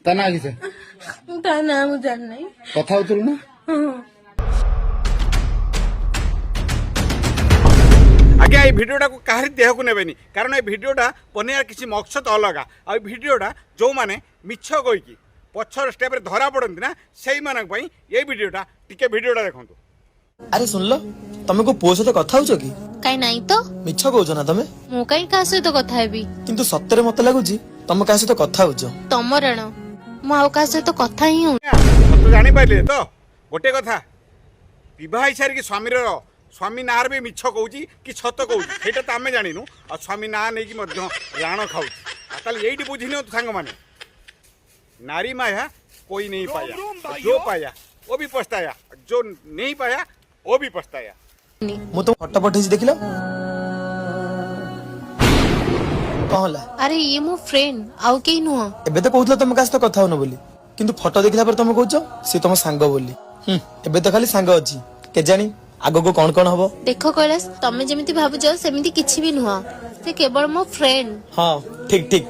ତା ନା କିସ? ତା ନାଁ ମୁଁ ଜାଣିନାହିଁ। କଥା ହଉଥିଲୁ ନା? आज्ञा ये भिडियोटा को कहारी देह को नेबेनी कारण ये भिडियोटा बनिया किसी मकसद अलग आ भिडियोटा जो माने मिछ कहीकि पछर स्टेप रे धरा पड़ती ना से मानक पई ये भिडियोटा टिके भिडियोटा देखंतु। अरे सुन लो तमे को पुओ सहित कथा होचो कि काई नहीं तो मिछ कहउछ ना तमे मु काई का सहित कथा हेबी किंतु सत्य मते लागुची तमे का सहित कथा होचो तम रण मु आउ का सहित कथा ही हूं तो जानि पाइले तो गोटे कथा विवाह सारी कि स्वामी नार भी मिछ कहूची कि सत कहूची सेटा तो आमे जानिनु आ स्वामी ना नै कि मध्य राण खाउची ताले एइटी बुझिनो तो सांग माने नारी माया कोई नहीं पाया जो पाया वो भी पछताया जो नहीं पाया वो भी पछताया। मु तो फटो पठेसी देखिलो कहला अरे ये मो फ्रेंड आउ के नुह एबे तो कहउतला तमे का सहित कथा होनो बोली किंतु फोटो देखला पर तमे कहउछ से तम सांग बोली एबे तो खाली सांग अछि के जानी आगो को कौन हबो देखो कैलाश तमे जेमिति भाबुछ सेमिति किछि भी नुह से केवल मो फ्रेंड। हां ठीक ठीक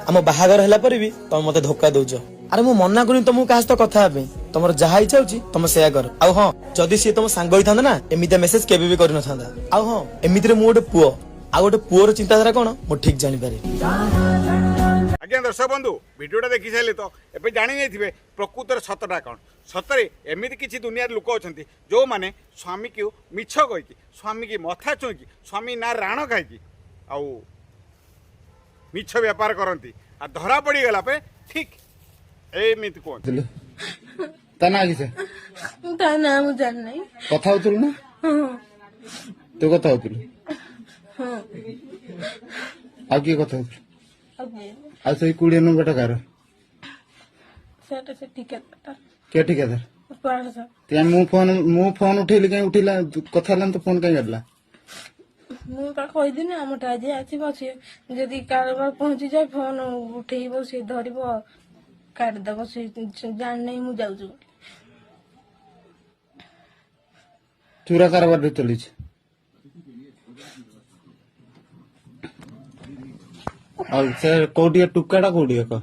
हम बाहागर हला पर भी तम मते धोखा दउछ अरे मु मना करिन तमु का सहित कथा हेबे तमर जहा इच्छा होची तम सेया कर आ हां जदी से तम सांग होइथांदा ना एमिते मेसेज केबे भी करिन थांदा आ हां एमिति रे मु गोटे पुओ आ गोटे पुओर चिंताधारा कोन मु ठीक जानि पारे। आज्ञा दर्शक बंधु भिडियोटा देखि सारे तो एबे जानि नै थिबे प्रकृतर सतटा कोन सतरे एमिति किछि दुनिया लोक अछंती जो माने स्वामी को मिछ कहिकि स्वामी की मथा चुकी स्वामी ना राण खाइकि आउ मिछ व्यापार करंती आ धरा पड़ी गला पे ठीक एमिति कोन ता ना किस? ता नां ମୁଁ ଜାଣିନାହିଁ। କଥା ହଉଥିଲୁ ନା? ତୁ କଥା ହଉଥିଲୁ? ଆଉ କିଏ କଥା ହଉଥିଲୁ? ଆଉ ସେଇ 20 ନମ୍ବରଟା କାର? ସେଟା ସେ ଠିକାଦାର। କିଏ ଠିକାଦାର? ପାରସ। त्या ମୁଁ ଫୋନ ଉଠେଇଲି କାଇଁ ଉଠିଲା କଥା ହେଲା ତ ଫୋନ କାଇଁ କାଟିଲା? ମୁଁ ତା କହିଦିନି ଆମଟା ଆଜି ଆସିବ ସିଏ ଯଦି କାରବାର ପହଞ୍ଚି ଯାଏ ଫୋନ ଉଠେଇବ ସିଏ ଧରିବ କାଟିଦବ ସେ ଜାଣିନାହିଁ ମୁଁ ଯାଉଛି ବୋଲି। ଚୁରା କାରବାର ଚଲିଛି। ଆଉ ସେ କୋଉଠି ଟୁକାଟା କୋଉଠି କହ?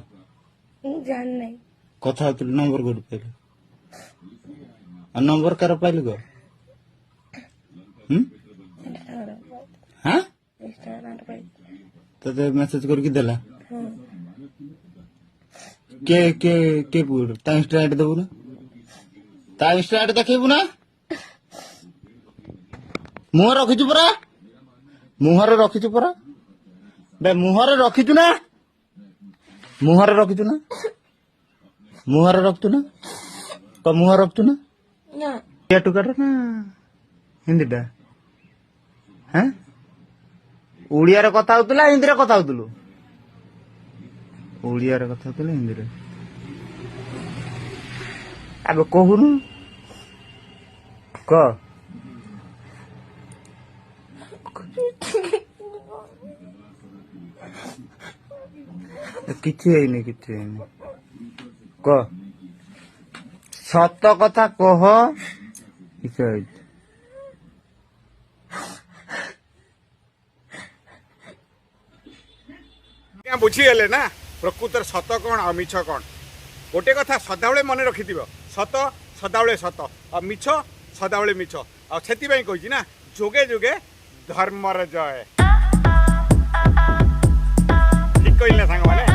ମୁଁ ଜାଣିନାହିଁ। କଥା ହଉଥିଲୁ ନମ୍ବର କୋଉଠି ପାଇଲୁ? ଆଉ ନମ୍ବର କାର ପାଇଲୁ କହ? हाँ तो मेसेज करके देला के के के पूर ता इंस्टा आईडी दबु ना ता इंस्टा आईडी देखैबु ना मुहर रखिछु परा मुहर रखिछु परा बे मुहर रखिछु ना मुहर रखिछु ना मुहर रखतु ना क मुहर रखतु ना ना या टुकाटा ना हिंदीटा हैं ओडिया कथा होतला हिंदी रे कथा होतलु ओडिया रे कथा होतला हिंदी रे अब कहूनु क किछि हैनी क सत कथा कह किछि है बुझीगले ना प्रकृतर सत कौन आ मिछ कौन गोटे कथा सदाबले मन रखि सत सदाबले सत आ मिछ सदाबले मिछ आ सेति पई कहिछि ना जोगे जोगे धर्मर जय ठीक कहिला सांग माने।